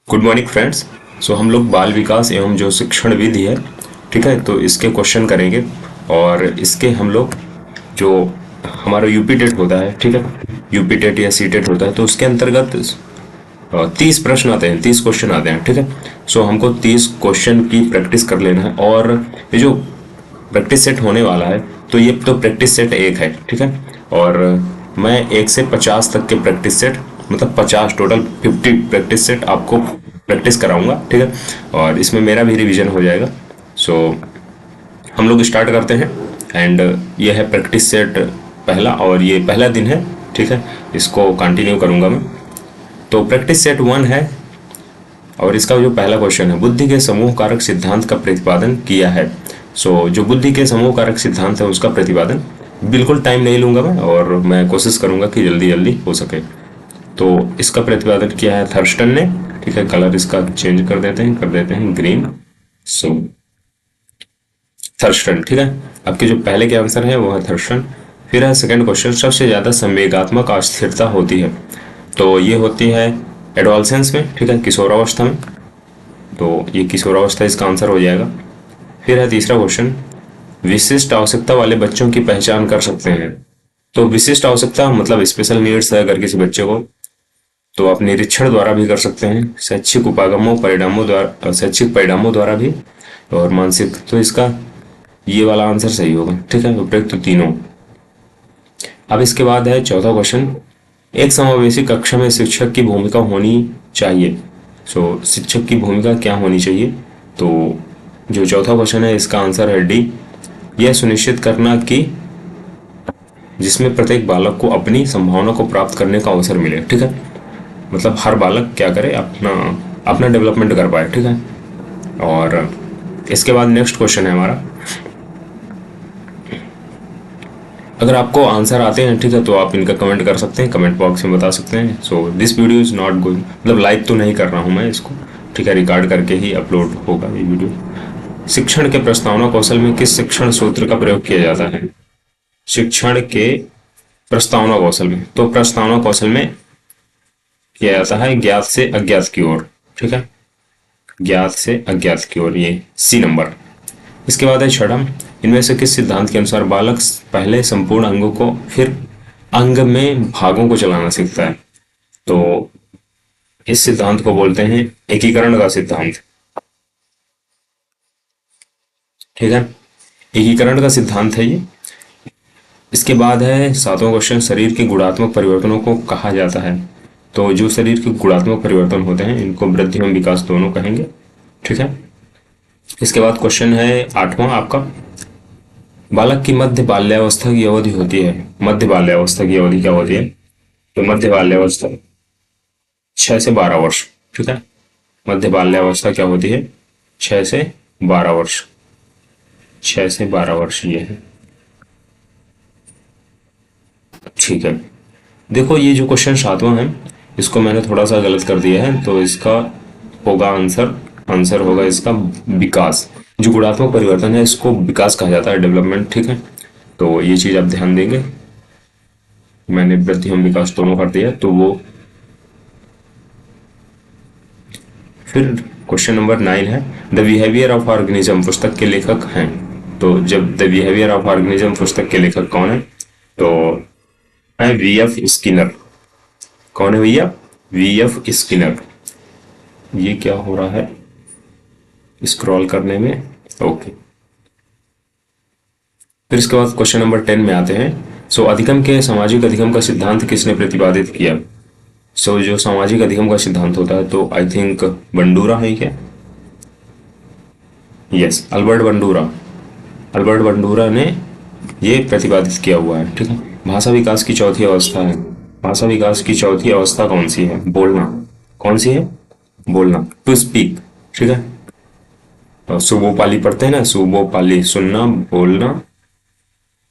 Good morning friends. सो हम लोग बाल विकास एवं जो शिक्षण विधि है, ठीक है, तो इसके क्वेश्चन करेंगे। और इसके हम लोग जो हमारा यूपी टेट होता है, ठीक है, यूपी टेट या सी टेट होता है, तो उसके अंतर्गत 30 प्रश्न आते हैं, 30 क्वेश्चन आते हैं, ठीक है। सो हमको 30 क्वेश्चन की प्रैक्टिस कर लेना है। और ये जो प्रैक्टिस सेट होने वाला है, तो ये तो प्रैक्टिस सेट एक है, ठीक है। और मैं 1 से 50 तक के प्रैक्टिस सेट, मतलब 50 टोटल 50 प्रैक्टिस सेट आपको प्रैक्टिस कराऊंगा, ठीक है। और इसमें मेरा भी रिवीजन हो जाएगा। सो हम लोग स्टार्ट करते हैं। एंड ये है प्रैक्टिस सेट पहला, और ये पहला दिन है, ठीक है। इसको कंटिन्यू करूंगा मैं। तो प्रैक्टिस सेट 1 है, और इसका जो पहला क्वेश्चन है, बुद्धि के समूह कारक सिद्धांत का प्रतिपादन किया है। सो जो बुद्धि के समूह कारक सिद्धांत है उसका प्रतिपादन, बिल्कुल टाइम नहीं लूंगा मैं, और मैं कोशिश करूंगा कि जल्दी जल्दी हो सके। तो इसका प्रतिपादन किया है थर्स्टन ने, ठीक है। कलर इसका चेंज कर देते हैं ग्रीन। सो थर्स्टन, ठीक है। आपके जो पहले के आंसर है वो है थर्स्टन। फिर है सेकंड क्वेश्चन, सबसे ज्यादा संवेगात्मक अस्थिरता होती है, तो ये होती है एडोलसेंस में, ठीक है, किशोरावस्था में। तो ये किशोरावस्था इसका आंसर हो जाएगा। फिर है तीसरा क्वेश्चन, विशिष्ट आवश्यकता वाले बच्चों की पहचान कर सकते हैं। तो विशिष्ट आवश्यकता मतलब स्पेशल नीड्स है अगर किसी बच्चे को, तो आप निरीक्षण द्वारा भी कर सकते हैं, शैक्षिक उपागमों परिणामों द्वारा, शैक्षिक परिणामों द्वारा भी, और मानसिक। तो इसका ये वाला आंसर सही होगा, ठीक है, उपयुक्त तो तीनों। अब इसके बाद है चौथा क्वेश्चन, एक समावेशी कक्षा में शिक्षक की भूमिका होनी चाहिए। सो शिक्षक की भूमिका क्या होनी चाहिए? तो जो चौथा क्वेश्चन है इसका आंसर है डी, यह सुनिश्चित करना कि जिसमें प्रत्येक बालक को अपनी संभावना को प्राप्त करने का अवसर मिले, ठीक है। मतलब हर बालक क्या करे, अपना अपना डेवलपमेंट कर पाए, ठीक है। और इसके बाद नेक्स्ट क्वेश्चन है हमारा, अगर आपको आंसर आते हैं, ठीक है, तो आप इनका कमेंट कर सकते हैं, कमेंट बॉक्स में बता सकते हैं। So this video is not going, मतलब लाइव तो नहीं कर रहा हूं मैं इसको, ठीक है, रिकॉर्ड करके ही अपलोड होगा ये वीडियो। शिक्षण के प्रस्तावना कौशल में किस शिक्षण सूत्र का प्रयोग किया जाता है? शिक्षण के प्रस्तावना कौशल में, तो प्रस्तावना कौशल में किया जाता है ज्ञात से अज्ञात की ओर, ठीक है, ज्ञात से अज्ञात की ओर, ये सी नंबर। इसके बाद है छठा, इनमें से किस सिद्धांत के अनुसार बालक पहले संपूर्ण अंगों को फिर अंग में भागों को चलाना सीखता है? तो इस सिद्धांत को बोलते हैं एकीकरण का सिद्धांत, ठीक है, एकीकरण का सिद्धांत है ये। इसके बाद है सातवां क्वेश्चन, शरीर के गुणात्मक परिवर्तनों को कहा जाता है। तो जो शरीर के गुणात्मक परिवर्तन होते हैं इनको वृद्धि एवं विकास दोनों कहेंगे, ठीक है। इसके बाद क्वेश्चन है आठवां आपका, बालक की मध्य बाल्यावस्था की अवधि होती है, मध्य बाल्यावस्था की अवधि क्या होती है? तो मध्य बाल्यावस्था 6 से 12 वर्ष, ठीक है। मध्य बाल्यावस्था क्या होती है? 6 से 12 वर्ष, 6 से 12 वर्ष ये है, ठीक है। देखो ये जो क्वेश्चन सातवां है इसको मैंने थोड़ा सा गलत कर दिया है, तो इसका होगा आंसर होगा इसका विकास। जो गुणात्मक परिवर्तन है इसको विकास कहा जाता है, डेवलपमेंट, ठीक है। तो ये चीज आप ध्यान देंगे, मैंने वृद्धि एवं विकास दोनों कर दिया। तो वो फिर क्वेश्चन नंबर 9 है, द बिहेवियर ऑफ ऑर्गेनिज्म पुस्तक के लेखक हैं। तो जब द बिहेवियर ऑफ ऑर्गेनिज्म पुस्तक के लेखक कौन है? तो है वी.एफ. स्किनर। कौन है भैया? वी.एफ. स्किनर। ये क्या हो रहा है स्क्रॉल करने में? ओके। फिर इसके बाद क्वेश्चन नंबर 10 में आते हैं। सो अधिगम के सामाजिक अधिगम का सिद्धांत किसने प्रतिपादित किया? सो जो सामाजिक अधिगम का सिद्धांत होता है, तो आई थिंक बंडूरा है क्या? यस, अल्बर्ट बंडूरा ने ये प्रतिपादित किया हुआ है, ठीक है। भाषा विकास की चौथी अवस्था है, भाषा विकास की चौथी अवस्था कौन सी है? बोलना। कौन सी है? बोलना, टू स्पीक, ठीक है। तो सुबोपाली पढ़ते हैं ना, सुबोपाली, सुनना, बोलना,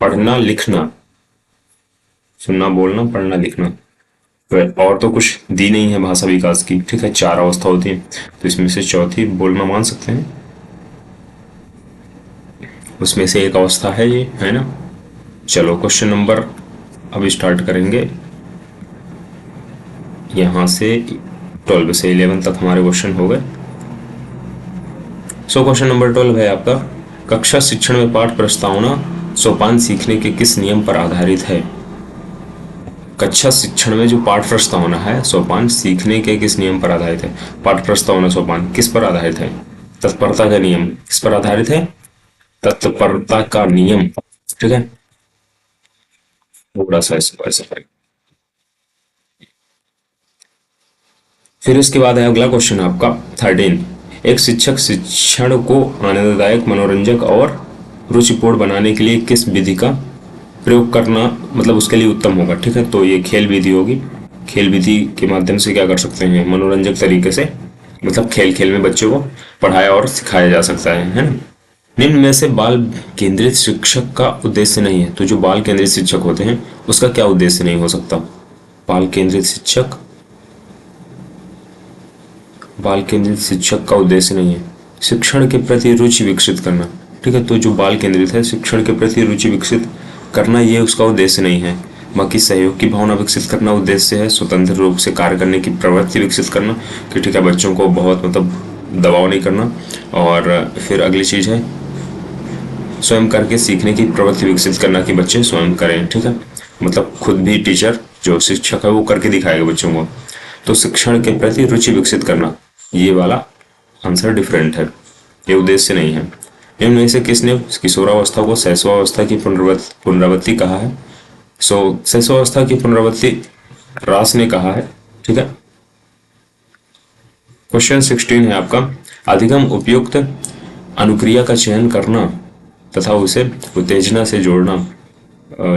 पढ़ना, लिखना, सुनना, बोलना, पढ़ना, लिखना। तो और तो कुछ दी नहीं है भाषा विकास की, ठीक है, 4 अवस्था होती है, तो इसमें से चौथी बोलना मान सकते हैं, उसमें से एक अवस्था है ये, है ना। चलो क्वेश्चन नंबर अब स्टार्ट करेंगे यहां से 12 से 11 तक हमारे क्वेश्चन हो गए। सो क्वेश्चन नंबर 12 है आपका, कक्षा शिक्षण में पाठ प्रस्तावना सोपान सीखने के किस नियम पर आधारित है? कक्षा शिक्षण में जो पाठ प्रस्तावना है सोपान सीखने के किस नियम पर आधारित है? पाठ प्रस्तावना सोपान किस पर आधारित है? तत्परता का नियम किस पर आधारित है? तत्परता का नियम। ठीक है, थोड़ा सा इसको ऐसा करें। फिर इसके बाद है अगला क्वेश्चन आपका 13, एक शिक्षक शिक्षण को आनंददायक, मनोरंजक और रुचिपूर्ण बनाने के लिए किस विधि का प्रयोग करना मतलब उसके लिए उत्तम होगा? ठीक है, तो ये खेल विधि होगी। खेल विधि के माध्यम से क्या कर सकते हैं? मनोरंजक तरीके से, मतलब खेल खेल में बच्चों को पढ़ाया और सिखाया जा सकता है ना। निम्न में से बाल केंद्रित शिक्षक का उद्देश्य नहीं है, तो जो बाल केंद्रित शिक्षक होते हैं उसका क्या उद्देश्य नहीं हो सकता? बाल केंद्रित शिक्षक, बाल केंद्रित शिक्षक का उद्देश्य नहीं है शिक्षण के प्रति रुचि विकसित करना। ठीक है, तो जो बाल केंद्रित है शिक्षण के प्रति रुचि विकसित करना ये उसका उद्देश्य नहीं है। बाकी सहयोग की भावना विकसित करना उद्देश्य है, स्वतंत्र रूप से कार्य करने की प्रवृत्ति विकसित करना कि ठीक है बच्चों को बहुत मतलब दबाव नहीं करना। और फिर अगली चीज है स्वयं करके सीखने की प्रवृत्ति विकसित करना कि बच्चे स्वयं करें। ठीक है, मतलब खुद भी टीचर जो शिक्षक है वो करके दिखाएगा बच्चों को। तो शिक्षण के प्रति रुचि विकसित करना, ये वाला आंसर डिफरेंट है, ये उद्देश्य नहीं है। इनमें से किसने किशोरावस्था को शैशवावस्था की पुनरावृत्ति कहा है? सो शैशवावस्था की पुनरावृत्ति रास ने कहा है। ठीक है, क्वेश्चन 16 है आपका, अधिगम उपयुक्त अनुक्रिया का चयन करना तथा उसे उत्तेजना से जोड़ना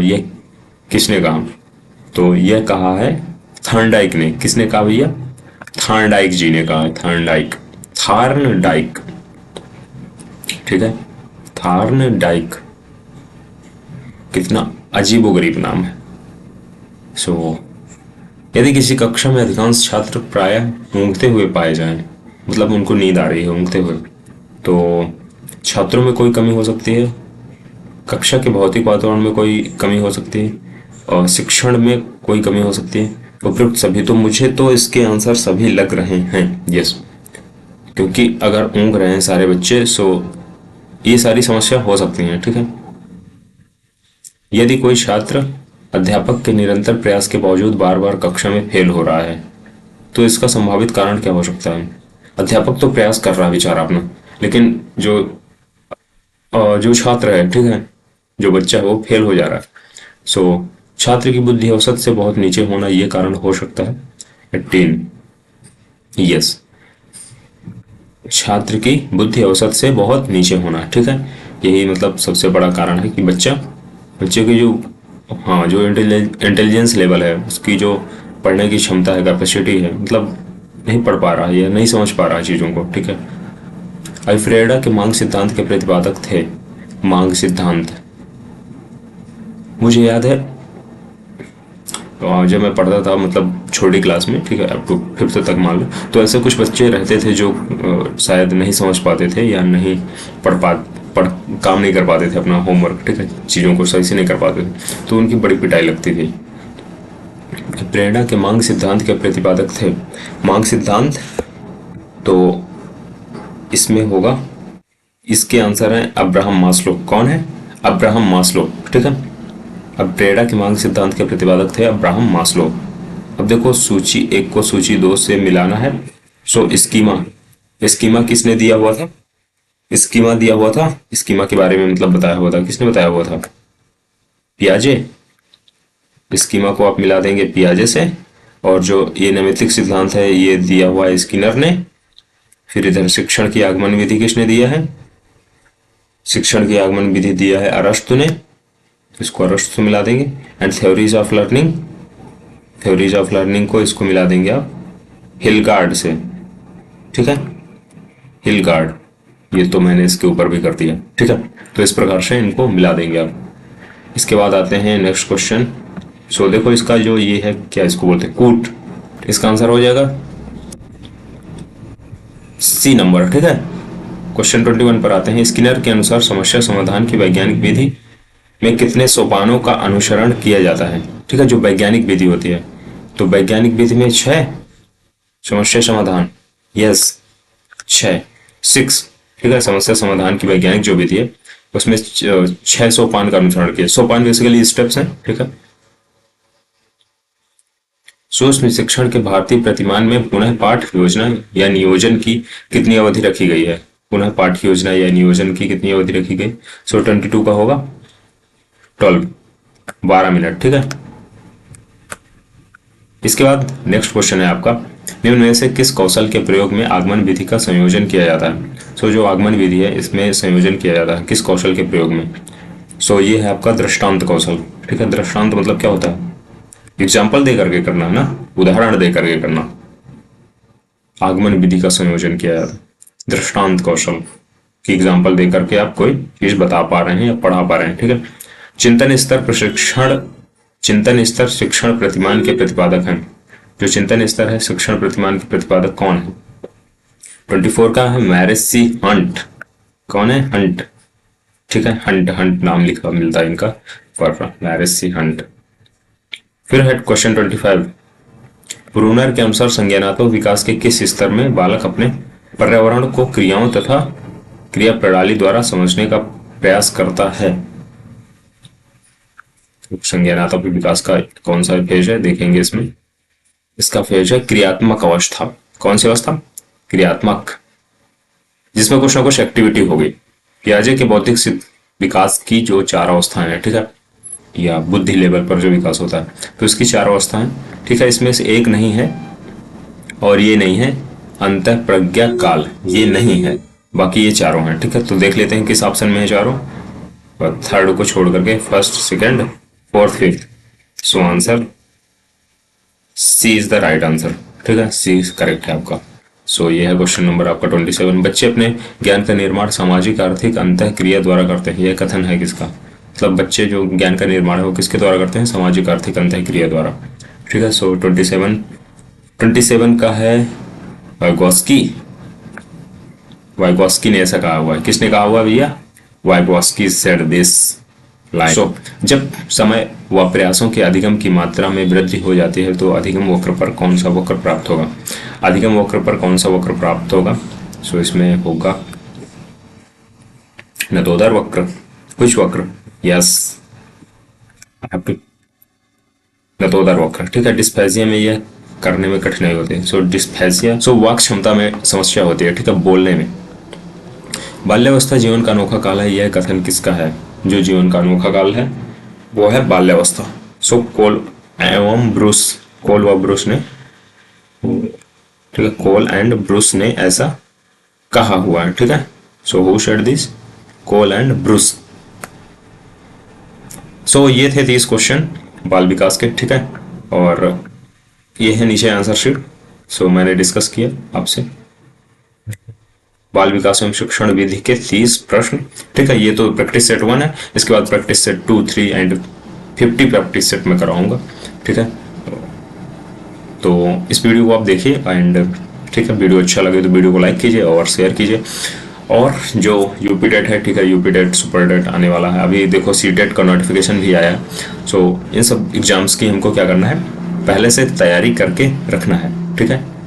यह किसने कहा? तो यह कहा है थॉर्नडाइक ने। किसने कहा भैया? थॉर्नडाइक जी ने कहा है। Thorndike, Thorndike. ठीक है, थॉर्नडाइक, कितना अजीबोगरीब नाम है। सो यदि किसी कक्षा में अधिकांश छात्र प्रायः ऊँघते हुए पाए जाएं, मतलब उनको नींद आ रही है ऊँघते हुए, तो छात्रों में कोई कमी हो सकती है, कक्षा के भौतिक वातावरण में कोई कमी हो सकती है, और शिक्षण में कोई कमी हो सकती है, उपयुक्त सभी। तो मुझे तो इसके आंसर सभी लग रहे हैं, यस, क्योंकि अगर ऊँघ रहे हैं सारे बच्चे सो ये सारी समस्या हो सकती हैं। ठीक है, यदि कोई छात्र अध्यापक के निरंतर प्रयास के बावजूद बार बार कक्षा में फेल हो रहा है तो इसका संभावित कारण क्या हो सकता है? अध्यापक तो प्रयास कर रहा है बेचारा अपना, लेकिन जो छात्र है, ठीक है, जो बच्चा है वो फेल हो जा रहा है। सो छात्र की बुद्धि औसत से बहुत नीचे होना ये कारण हो सकता है। 18, यस, छात्र की बुद्धि औसत से बहुत नीचे होना। ठीक है, यही मतलब सबसे बड़ा कारण है कि बच्चे की जो इंटेलिजेंस लेवल है, उसकी जो पढ़ने की क्षमता है, कैपेसिटी है, मतलब नहीं पढ़ पा रहा है या नहीं समझ पा रहा है चीज़ों को। ठीक है, अल्फ्रेडा के मांग सिद्धांत के प्रतिपादक थे। मांग सिद्धांत मुझे याद है जब मैं पढ़ता था, मतलब छोटी क्लास में, ठीक है, अप टू 5th तक मान लो, तो ऐसे कुछ बच्चे रहते थे जो शायद नहीं समझ पाते थे या नहीं काम नहीं कर पाते थे अपना होमवर्क। ठीक है, चीज़ों को सही से नहीं कर पाते थे, तो उनकी बड़ी पिटाई लगती थी। प्रेरणा के मांग सिद्धांत के प्रतिपादक थे। मांग सिद्धांत तो इसमें होगा, इसके आंसर है अब्राहम मास्लो। कौन है? Abraham Maslow. ठीक है, अब प्रेरणा के मांग सिद्धांत के प्रतिपादक थे अब्राहम मास्लो। अब देखो सूची 1 को सूची 2 से मिलाना है। सो स्कीमा किसने दिया हुआ था? स्कीमा दिया हुआ था, स्कीमा के बारे में मतलब बताया हुआ था। किसने बताया हुआ था? पियाजे। स्कीमा को आप मिला देंगे पियाजे से, और जो ये नैमित्तिक सिद्धांत है ये दिया हुआ है स्किनर ने। फिर इधर शिक्षण की आगमन विधि किसने दिया है? शिक्षण की आगमन विधि दिया है अरस्तु ने, इसको अरस्तु मिला देंगे। एंड थ्योरीज ऑफ लर्निंग को इसको मिला देंगे आप हिलगार्ड से। ठीक है, हिलगार्ड, ये तो मैंने इसके ऊपर भी कर दिया। ठीक है, तो इस प्रकार से इनको मिला देंगे आप। इसके बाद आते हैं नेक्स्ट क्वेश्चन। सो देखो इसका जो ये है, क्या इसको बोलते हैं? कूट। इसका आंसर हो जाएगा सी नंबर। ठीक है, क्वेश्चन 21 पर आते हैं। स्किनर के अनुसार समस्या समाधान की वैज्ञानिक विधि में कितने सोपानों का अनुसरण किया जाता है? ठीक है, जो वैज्ञानिक विधि होती है, तो वैज्ञानिक विधि में 6 समस्या समाधान, यस 6, ठीक है। समस्या समाधान की वैज्ञानिक जो विधि है उसमें 6 सोपान का अनुसरण किया। सोपान बेसिकली स्टेप्स हैं, ठीक है। सूक्ष्म शिक्षण के भारतीय प्रतिमान में पुनः पाठ योजना या नियोजन की कितनी अवधि रखी गई है? पुनः पाठ योजना या नियोजन की कितनी अवधि रखी गई? 22 का होगा 12 मिनट, ठीक है। इसके बाद नेक्स्ट क्वेश्चन है आपका, निम्न में से किस कौशल के प्रयोग में आगमन विधि का संयोजन किया जाता है? जो आगमन विधि है इसमें संयोजन किया जाता है किस कौशल के प्रयोग में? ये है आपका दृष्टांत कौशल, ठीक है। दृष्टांत मतलब क्या होता है? एग्जाम्पल दे करके करना ना, उदाहरण दे करके करना। आगमन विधि का संयोजन किया जाता है दृष्टांत कौशल की एग्जाम्पल दे करके आप कोई चीज बता पा रहे हैं या पढ़ा पा रहे हैं, ठीक है। चिंतन स्तर शिक्षण प्रतिमान के प्रतिपादक हैं। जो चिंतन स्तर है शिक्षण प्रतिमान के प्रतिपादक कौन है? 24 का है मैरेसी हंट। कौन है? हंट, ठीक है। हंट नाम लिखा मिलता है इनका पर मैरेसी हंट। फिर है क्वेश्चन 25, ब्रूनर के अनुसार संज्ञानात्मक विकास के किस स्तर में बालक अपने पर्यावरण को क्रियाओं तथा क्रिया प्रणाली द्वारा समझने का प्रयास करता है? संज्ञानात्मक विकास का कौन सा फेज है देखेंगे इसमें। इसका फेज है क्रियात्मक अवस्था। कौन सी अवस्था? क्रियात्मक, जिसमें कुछ ना कुछ एक्टिविटी होगी। पियाजे के बौद्धिक विकास की जो 4 अवस्थाएं हैं, ठीक है, या बुद्धि लेवल पर जो विकास होता है तो इसकी 4 अवस्थाएं, ठीक है। इसमें से एक नहीं है और ये नहीं है अंतः प्रज्ञा काल, ये नहीं है, बाकी ये चारों हैं, ठीक है। तो देख लेते हैं किस ऑप्शन में है चारों, और थर्ड को छोड़ करके first, second, fourth, fifth. So answer C is the right answer, ठीक है। सी करेक्ट है आपका। ये है क्वेश्चन नंबर आपका 27। बच्चे अपने ज्ञान का निर्माण सामाजिक आर्थिक अंतः क्रिया द्वारा करते हैं। यह कथन है किसका? मतलब बच्चे जो ज्ञान का निर्माण है वो किसके द्वारा करते हैं? सामाजिक आर्थिक अंतः क्रिया द्वारा, ठीक है। 27 का है वाइगॉस्की ने ऐसा कहा हुआ है। किसने कहा हुआ भैया? Vygotsky said this line. जब समय व प्रयासों के अधिगम की मात्रा में वृद्धि हो जाती है तो अधिगम वक्र पर कौन सा वक्र प्राप्त होगा? अधिगम वक्र पर कौन सा वक्र प्राप्त होगा? इसमें होगा नतोदर वक्र। कुछ वक्र, यस, नतोदर वक्र, ठीक है। डिस्फेजिया में यह करने में कठिनाई होती है। डिस्फेजिया वाक क्षमता में समस्या होती है, ठीक है, बोलने में। बाल्यावस्था जीवन का अनोखा काल है। यह कथन किसका है? जो जीवन का अनोखा काल है वो है बाल्यावस्था। कोल एवं ब्रूस, कोल व ब्रूस ने, ठीक है, कोल एंड ब्रूस ने ऐसा कहा हुआ है, ठीक है। Who said this? Cole and Bruce. ये थे 30 क्वेश्चन बाल विकास के, ठीक है। और ये है नीचे आंसर शीट। मैंने डिस्कस किया आपसे बाल विकास एवं शिक्षण विधि के 30 प्रश्न, ठीक है। ये तो प्रैक्टिस सेट 1 है। इसके बाद practice set 2, 3 and 50 practice set में कराऊंगा, ठीक है। तो इस वीडियो को आप देखिए एंड, ठीक है, वीडियो अच्छा लगे तो वीडियो को लाइक कीजिए और शेयर कीजिए। और जो यूपी टेट है, ठीक है, यूपी टेट सुपर टेट आने वाला है। अभी देखो सी टेट का नोटिफिकेशन भी आया है। इन सब एग्जाम्स की हमको क्या करना है? पहले से तैयारी करके रखना है, ठीक है।